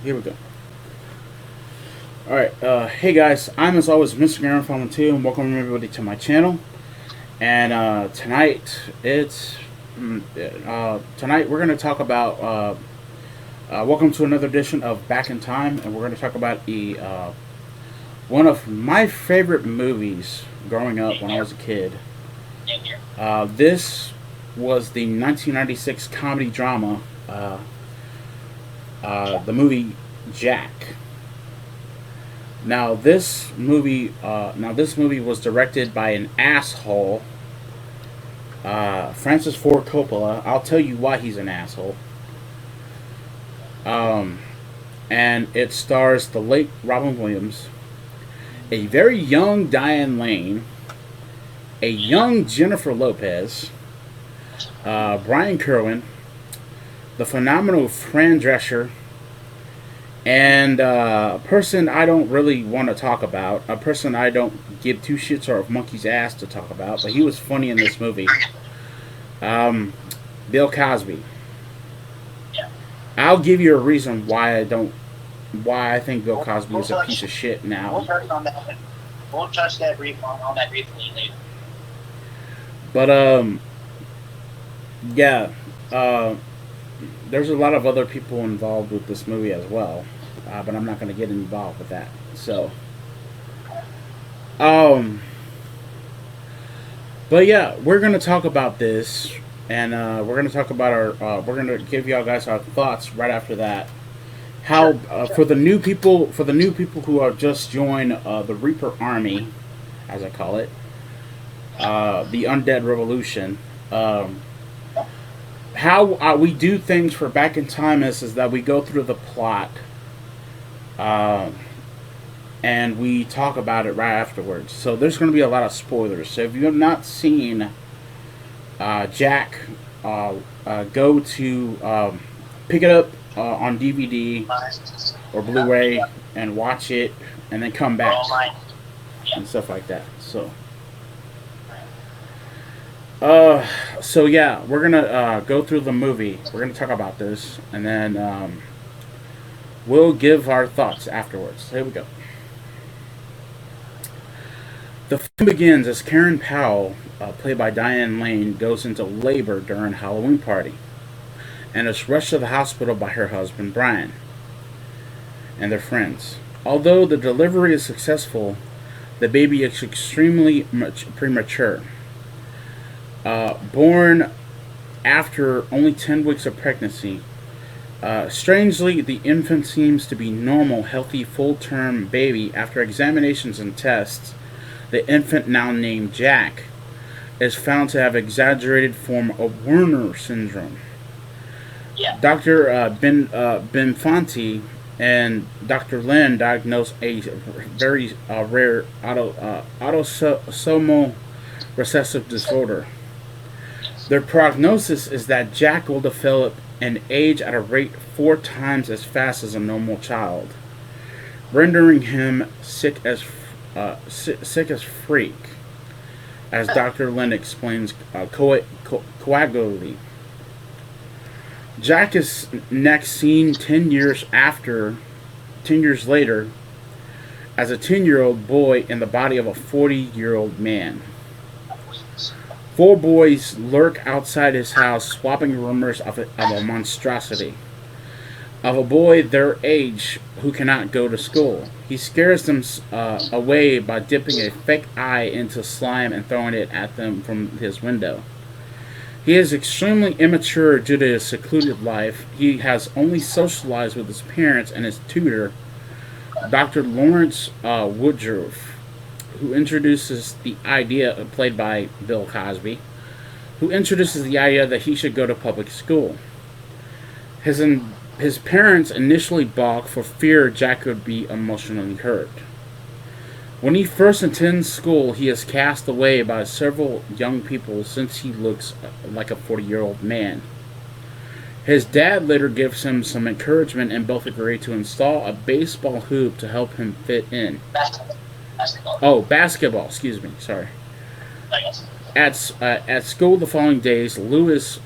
Here we go. Alright, hey guys, I'm as always Mr. Grimreaper 2, and welcome everybody to my channel. And tonight, tonight we're going to talk about, welcome to another edition of Back in Time, and we're going to talk about one of my favorite movies growing up when I was a kid. This was the 1996 comedy drama, the movie Jack. Now this movie was directed by an asshole, Francis Ford Coppola. I'll tell you why he's an asshole. And it stars the late Robin Williams, a very young Diane Lane, a young Jennifer Lopez, Brian Kerwin, the phenomenal Fran Drescher, and a person I don't really want to talk about, a person I don't give two shits or a monkey's ass to talk about, but he was funny in this movie. Bill Cosby. I'll give you a reason why I think Bill Cosby is a piece of shit now. We'll touch that on that briefly later. But yeah, there's a lot of other people involved with this movie as well, but I'm not going to get involved with that. So, but yeah, we're going to talk about this, and we're going to talk about we're going to give y'all guys our thoughts right after that. How for the new people who are just joined the Reaper Army, as I call it, the Undead Revolution. How we do things for Back in Time is that we go through the plot, and we talk about it right afterwards. So there's going to be a lot of spoilers. So if you have not seen Jack, go to pick it up on DVD or Blu-ray and watch it, and then come back and stuff like that. So yeah, we're gonna go through the movie. We're gonna talk about this, and then we'll give our thoughts afterwards. Here we go. The film begins as Karen Powell, played by Diane Lane, goes into labor during a Halloween party, and is rushed to the hospital by her husband Brian and their friends. Although the delivery is successful, the baby is extremely premature. Born after only 10 weeks of pregnancy. Strangely, the infant seems to be normal, healthy, full-term baby. After examinations and tests, the infant, now named Jack, is found to have exaggerated form of Werner syndrome. Yeah. Dr. Benfanti and Dr. Lin diagnosed a very rare autosomal recessive disorder. Their prognosis is that Jack will develop and age at a rate 4 times as fast as a normal child, rendering him sick as freak, as Dr. Lin explains coagulatively. Jack is next seen 10 years later, as a 10-year-old boy in the body of a 40-year-old man. 4 boys lurk outside his house, swapping rumors of a monstrosity. Of a boy their age who cannot go to school. He scares them away by dipping a fake eye into slime and throwing it at them from his window. He is extremely immature due to his secluded life. He has only socialized with his parents and his tutor, Dr. Lawrence Woodruff, who introduces the idea, played by Bill Cosby, who introduces the idea that he should go to public school. His parents initially balk for fear Jack would be emotionally hurt. When he first attends school, he is cast away by several young people since he looks like a 40-year-old man. His dad later gives him some encouragement, and both agree to install a baseball hoop to help him fit in. Basketball. Excuse me. Sorry. At school the following days, Lewis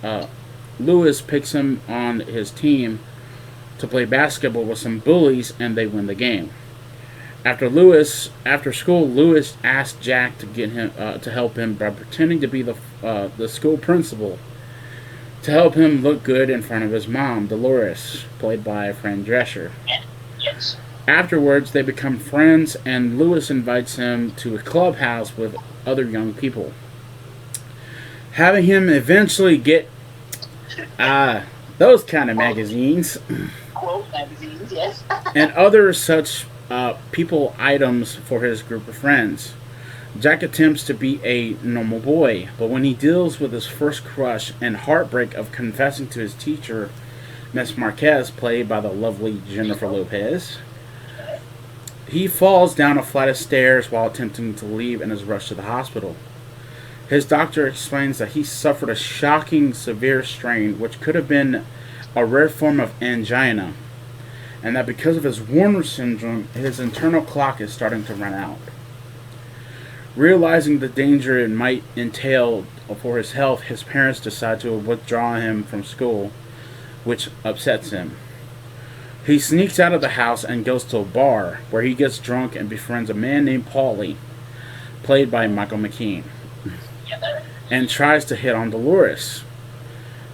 picks him on his team, to play basketball with some bullies, and they win the game. After school, Lewis asked Jack to get him to help him by pretending to be the school principal to help him look good in front of his mom, Dolores, played by Fran Drescher. Yes. Afterwards, they become friends, and Lewis invites him to a clubhouse with other young people, having him eventually get those kind of magazines Quote magazines, yes. and other such people items for his group of friends. Jack attempts to be a normal boy, but when he deals with his first crush and heartbreak of confessing to his teacher, Miss Marquez, played by the lovely Jennifer Lopez, he falls down a flight of stairs while attempting to leave and is rushed to the hospital. His doctor explains that he suffered a shocking severe strain which could have been a rare form of angina, and that because of his Warner syndrome, his internal clock is starting to run out. Realizing the danger it might entail for his health, his parents decide to withdraw him from school, which upsets him. He sneaks out of the house and goes to a bar, where he gets drunk and befriends a man named Paulie, played by Michael McKean, and tries to hit on Dolores.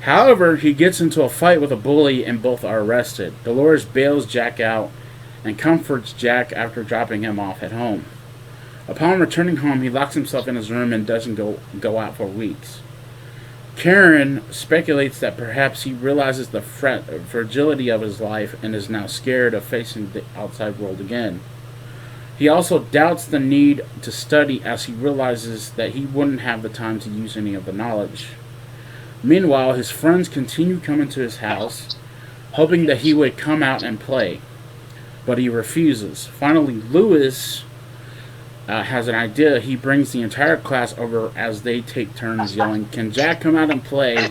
However, he gets into a fight with a bully and both are arrested. Dolores bails Jack out and comforts Jack after dropping him off at home. Upon returning home, he locks himself in his room and doesn't go out for weeks. Karen speculates that perhaps he realizes the fragility of his life and is now scared of facing the outside world again. He also doubts the need to study as he realizes that he wouldn't have the time to use any of the knowledge. Meanwhile, his friends continue coming to his house, hoping that he would come out and play, but he refuses. Finally, Lewis has an idea. He brings the entire class over as they take turns yelling, "Can Jack come out and play?"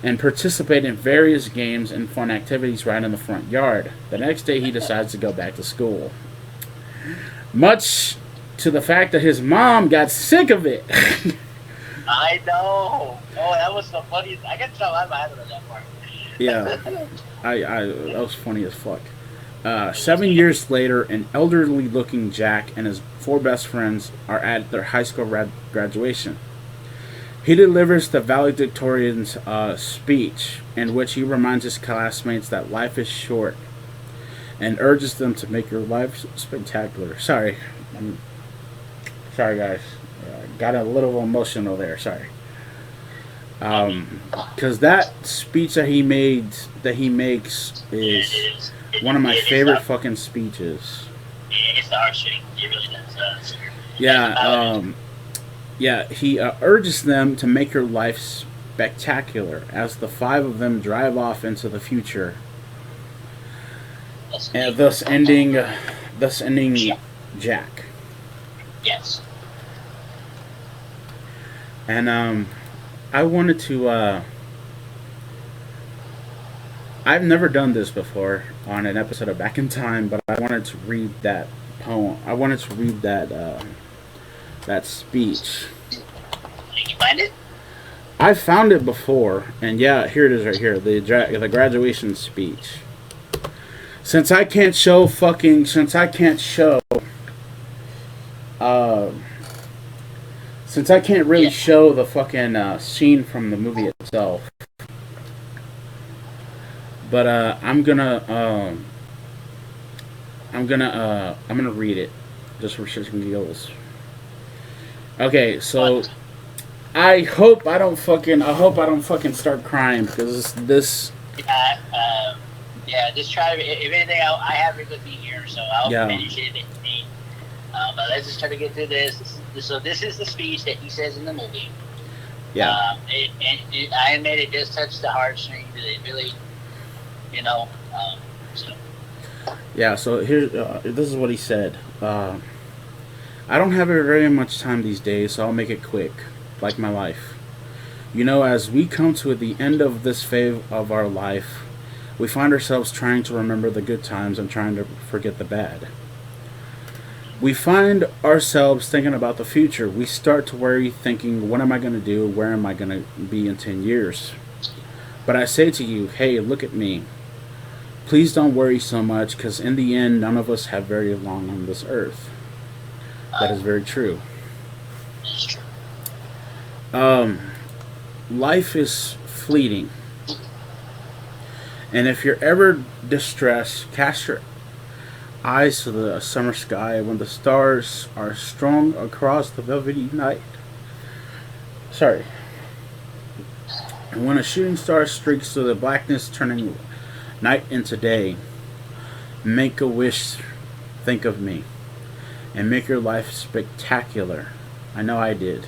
and participate in various games and fun activities right in the front yard. The next day, he decides to go back to school, much to the fact that his mom got sick of it. I know. Oh, that was the funniest. I got to tell my mind about that part. Yeah, that was funny as fuck. 7 years later, an elderly-looking Jack and his 4 best friends are at their high school graduation. He delivers the valedictorian's speech, in which he reminds his classmates that life is short and urges them to make your life spectacular. Sorry, guys. Got a little emotional there. Sorry. Because that speech that he makes is one of my favorite fucking speeches. It's the heartstring. It really does. Yeah, he urges them to make your life spectacular as the 5 of them drive off into the future, and thus ending Jack. Yes. And I wanted to. I've never done this before on an episode of Back in Time, but I wanted to read that poem. I wanted to read that speech. Did you find it? I found it before, and yeah, here it is right here. The graduation speech. Since I can't really show the fucking scene from the movie itself, but I'm gonna read it just for shits and giggles. Okay, so I hope I don't fucking start crying because this. Yeah, just try. If anything, I have it with me here, so I'll finish it. But let's just try to get through this. So this is the speech that he says in the movie. Yeah. I admit it just touched the heartstrings. It really, so. Yeah. So here, this is what he said. I don't have very much time these days, so I'll make it quick, like my life. As we come to the end of this phase of our life, we find ourselves trying to remember the good times and trying to forget the bad. We find ourselves thinking about the future. We start to worry, thinking, what am I going to do? Where am I going to be in 10 years? But I say to you, hey, look at me. please don't worry so much, because in the end, none of us have very long on this earth. That is very true. That's true. Life is fleeting. And if you're ever distressed, cast your eyes to the summer sky when the stars are strung across the velvety night. Sorry. And when a shooting star streaks through the blackness, turning night into day, make a wish, think of me, and make your life spectacular. I know I did.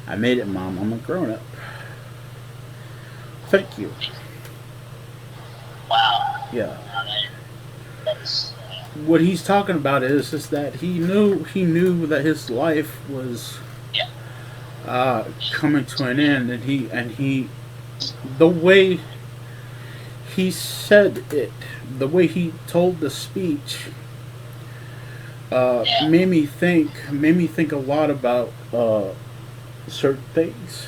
I made it, Mom. I'm a grown up. Thank you. Wow. Yeah. That's, what he's talking about is that he knew that his life was coming to an end, and he the way he said it, the way he told the speech, made me think a lot about certain things.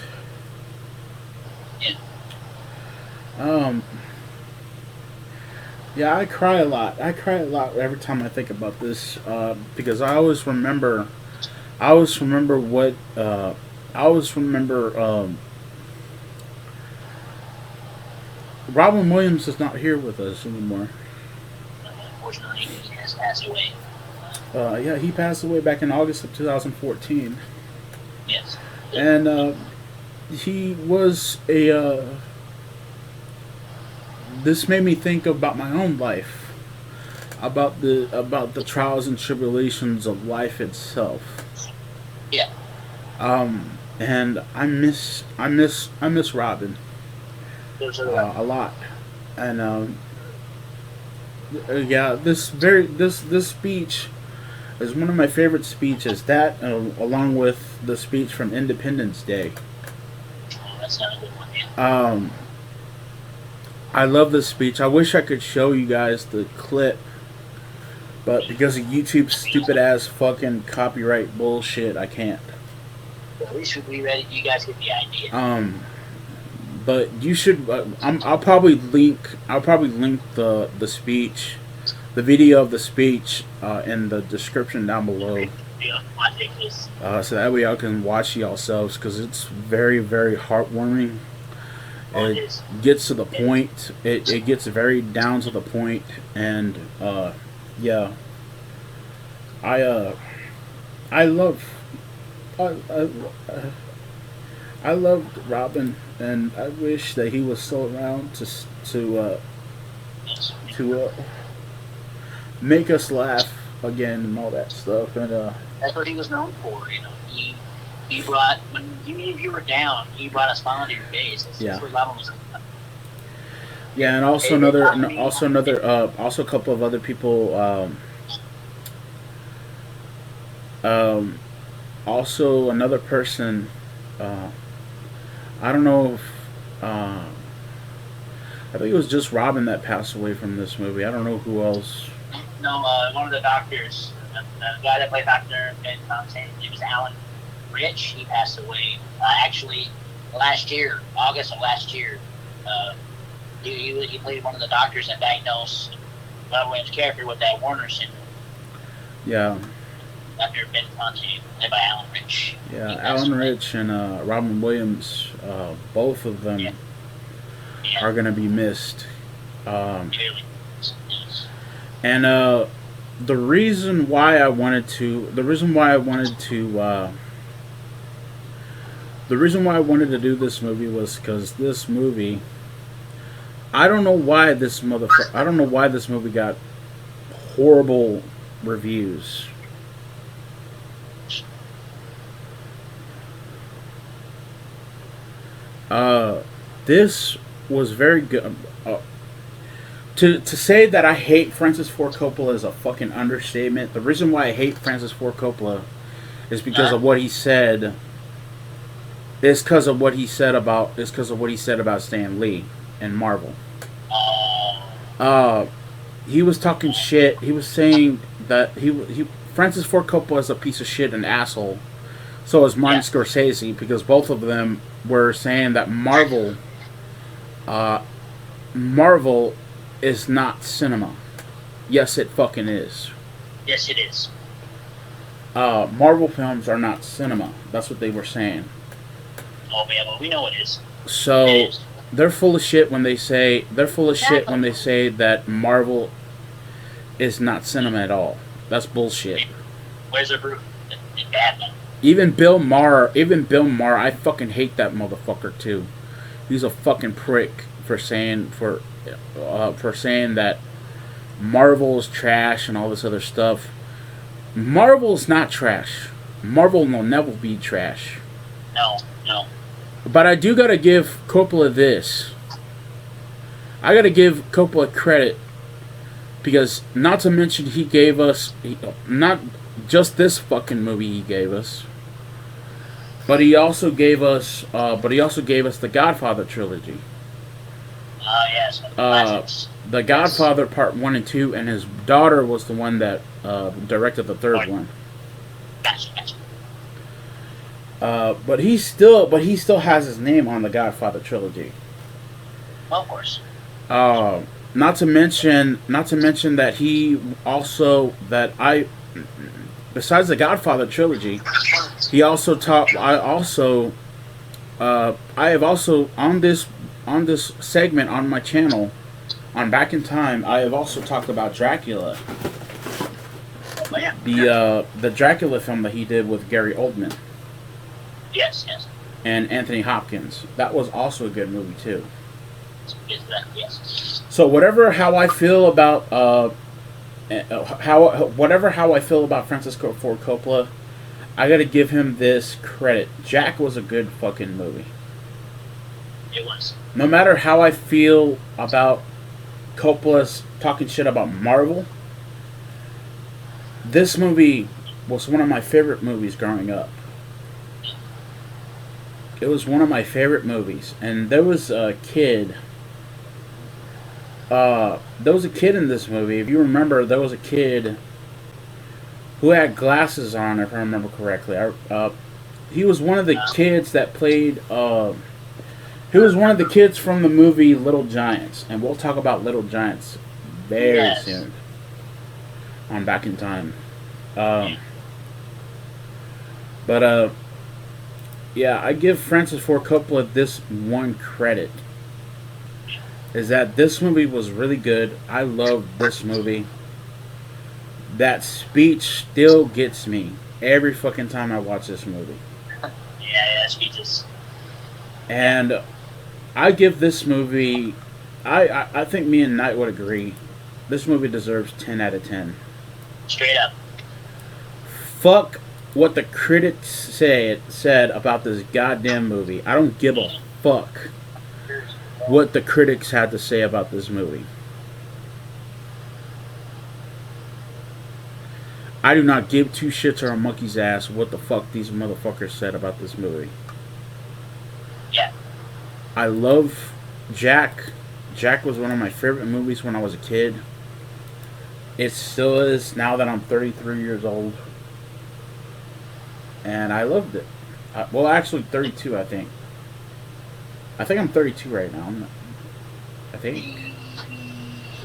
Yeah, I cry a lot. I cry a lot every time I think about this, because I always remember what I always remember. Robin Williams is not here with us anymore. unfortunately, he has passed away. Yeah, he passed away back in August of 2014. Yes. And he was a. This made me think about my own life, about the trials and tribulations of life itself. Yeah. And I miss Robin a lot, and yeah, this speech is one of my favorite speeches. That along with the speech from Independence Day. Oh, that's not a good one. Yeah. I love this speech. I wish I could show you guys the clip, but because of YouTube's stupid ass fucking copyright bullshit, I can't. At least we read it. You guys get the idea. But you should. I'll probably link the speech, the video of the speech, in the description down below. Yeah, So that way y'all can watch it yourselves, because it's very, very heartwarming. It gets to the point. It gets very down to the point, and yeah. I loved Robin, and I wish that he was still around to make us laugh again and all that stuff. And that's what he was known for. You know, he brought, when even if you were down, he brought a smile to your face. That's what Robin was about. Yeah, and also also a couple of other people. Also another person. I don't know if. I think it was just Robin that passed away from this movie. I don't know who else. No, one of the doctors, the guy that played Dr. Ben Thompson, it was Alan Rich. He passed away actually last year, August of last year. He played one of the doctors that diagnosed Robin Williams' character with that Warner syndrome. Yeah. Dr. Ben Thompson, played by Alan Rich. Yeah, Alan Rich and Robin Williams, both of them are going to be missed. And the reason why I wanted to do this movie was because this movie, I don't know why this movie got horrible reviews. This was very good. To say that I hate Francis Ford Coppola is a fucking understatement. The reason why I hate Francis Ford Coppola is because of what he said. It's because of what he said about Stan Lee and Marvel. He was talking shit. He was saying that Francis Ford Coppola is a piece of shit and asshole. So is Martin Scorsese, because both of them were saying that Marvel is not cinema. Yes, it fucking is. Yes, it is. Marvel films are not cinema. That's what they were saying. Oh yeah, well we know it is. So It is. they're full of shit when they say that Marvel is not cinema at all. That's bullshit. Where's the proof? It's bad, man. Even Bill Maher, I fucking hate that motherfucker too. He's a fucking prick for saying that Marvel is trash and all this other stuff. Marvel's not trash. Marvel will never be trash. No, no. But I do gotta give Coppola this. I gotta give Coppola credit because not to mention he gave us not just this fucking movie he gave us, but he also gave us the Godfather trilogy. Yes. Classics. The Godfather Part 1 and 2, and his daughter was the one that directed the third one. Gotcha. But he still has his name on the Godfather trilogy. Well, of course. Not to mention that he also besides the Godfather trilogy, he also taught. I have also on this segment on my channel, on Back in Time, I have also talked about Dracula. Oh, yeah. The Dracula film that he did with Gary Oldman. Yes. And Anthony Hopkins. That was also a good movie too. Yes. So how I feel about how I feel about Francis Ford Coppola, I gotta give him this credit. Jack was a good fucking movie. It was. No matter how I feel about Coppola's talking shit about Marvel, this movie was one of my favorite movies growing up. It was one of my favorite movies, and there was a kid. In this movie. If you remember, there was a kid who had glasses on, if I remember correctly. He was one of the kids that played. He was one of the kids from the movie Little Giants, and we'll talk about Little Giants very soon on Back in Time. Yeah, I give Francis Ford Coppola this one credit. Is that this movie was really good. I love this movie. That speech still gets me every fucking time I watch this movie. Yeah, speeches. And I give this movie, I think me and Knight would agree, this movie deserves 10 out of 10. Straight up. Fuck what the critics said about this goddamn movie. I don't give a fuck what the critics had to say about this movie. I do not give two shits or a monkey's ass what the fuck these motherfuckers said about this movie. Yeah. I love Jack. Jack was one of my favorite movies when I was a kid. It still is now that I'm 33 years old. And I loved it. Well, actually 32, I think. I think I'm 32 right now. I think.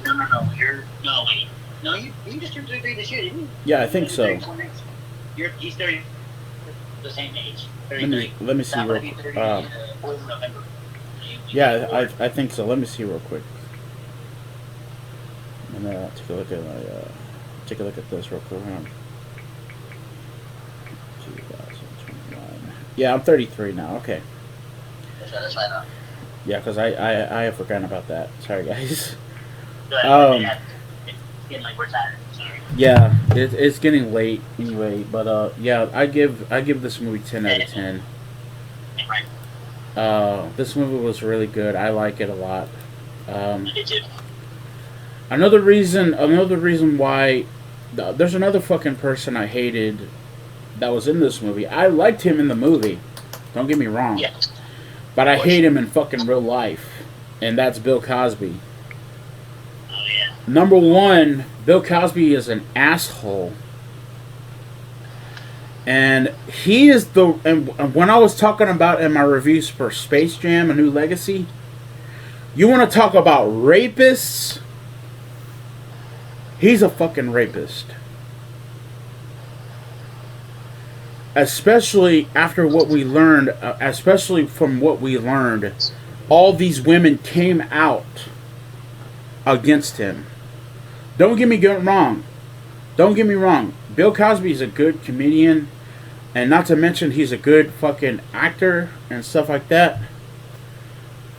No. Wait. No, you just turned 33 this year, didn't you? Yeah, I think so. He's 30. The same age. Let me see real quick. November. Yeah, I think so. Let me see real quick. I'm gonna take a look at this real quick. 2021. Yeah, I'm 33 now. Okay. That's fine. Yeah, because I have forgotten about that. Sorry, guys. Getting like we're tired. Sorry. Yeah, it's getting late anyway. But yeah, I give this movie 10 out of 10. This movie was really good. I like it a lot. Another reason why there's another fucking person I hated that was in this movie. I liked him in the movie. Don't get me wrong. Yeah. But I hate him in fucking real life, and that's Bill Cosby. Oh yeah. Number one, Bill Cosby is an asshole. And he is and when I was talking about in my reviews for Space Jam: A New Legacy, you want to talk about rapists? He's a fucking rapist. Especially after what we learned, especially from what we learned, all these women came out against him. Don't get me wrong. Don't get me wrong. Bill Cosby is a good comedian, and not to mention he's a good fucking actor and stuff like that.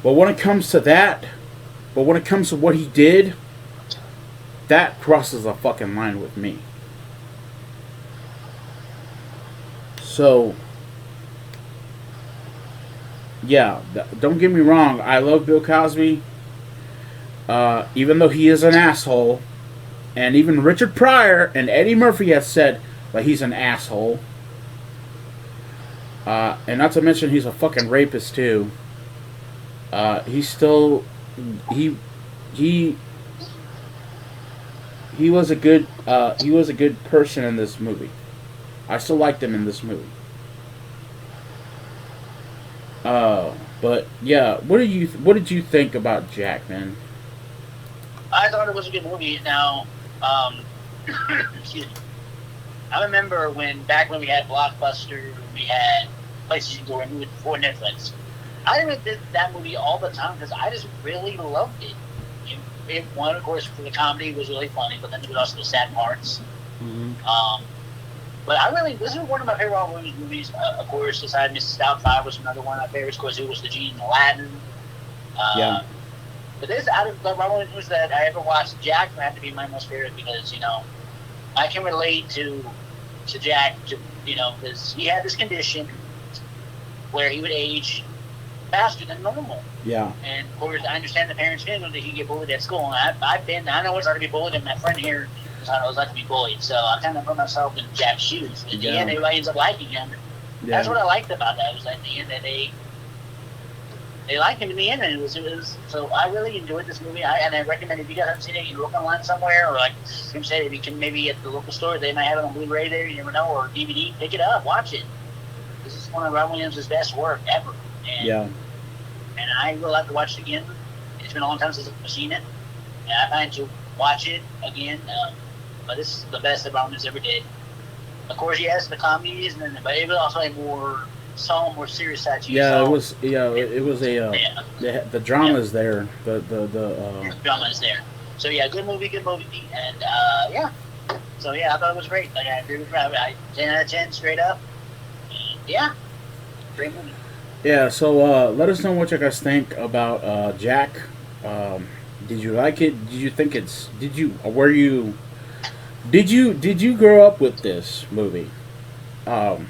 But when it comes to that, but when it comes to what he did, that crosses a fucking line with me. So, yeah, don't get me wrong. I love Bill Cosby, even though he is an asshole. And even Richard Pryor and Eddie Murphy has said that he's an asshole. And not to mention he's a fucking rapist too. He's still he was a good person in this movie. I still liked him in this movie. But yeah, what did you think about Jack, man? I thought it was a good movie. Now, excuse me. I remember back when we had Blockbuster, we had places you could go and move it before Netflix. I did that movie all the time because I just really loved it. One, of course, for the comedy was really funny, but then there was also the sad parts. Mm-hmm. But this is one of my favorite horror movies. Of course, besides Mrs. Doubtfire was another one of my favorites. Of course, it was the genie in Aladdin. Yeah. But this, out of the movies that I ever watched, Jack would have to be my most favorite because, I can relate to Jack, because he had this condition where he would age faster than normal. Yeah. And of course, I understand the parents didn't know that he get bullied at school. And I know it's hard to be bullied, and my friend here is how it was like to be bullied. So I kind of put myself in Jack's shoes. In the end, everybody ends up liking him. Yeah. That's what I liked about that. It was at the end that they liked him in the end, and it was. So I really enjoyed this movie. I recommend if you guys haven't seen it, you look online somewhere, or like Tim said, if you can maybe at the local store, they might have it on Blu-ray there. You never know, or DVD. Pick it up, watch it. This is one of Robin Williams' best work ever. And I will have to watch it again. It's been a long time since I've seen it, and I plan to watch it again. But this is the best that Robin Williams ever did. Of course, yes, the comedies, but it was also a more solemn, more serious side to it. Yeah, it was. Yeah, it was a. The drama is there. The drama is there. So yeah, good movie, and yeah. So yeah, I thought it was great. Like, I agree with Rob. 10 out of 10, straight up. And, yeah, great movie. Yeah. So let us know what you guys think about Jack. Did you like it? Did you think it's? Did you grow up with this movie? And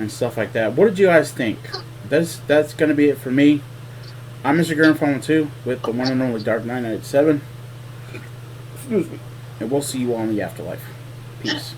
stuff like that. What did you guys think? That's gonna be it for me. I'm Mr. Grimreaper 2 with the one and only Dark 997. Excuse me. And we'll see you all in the afterlife. Peace.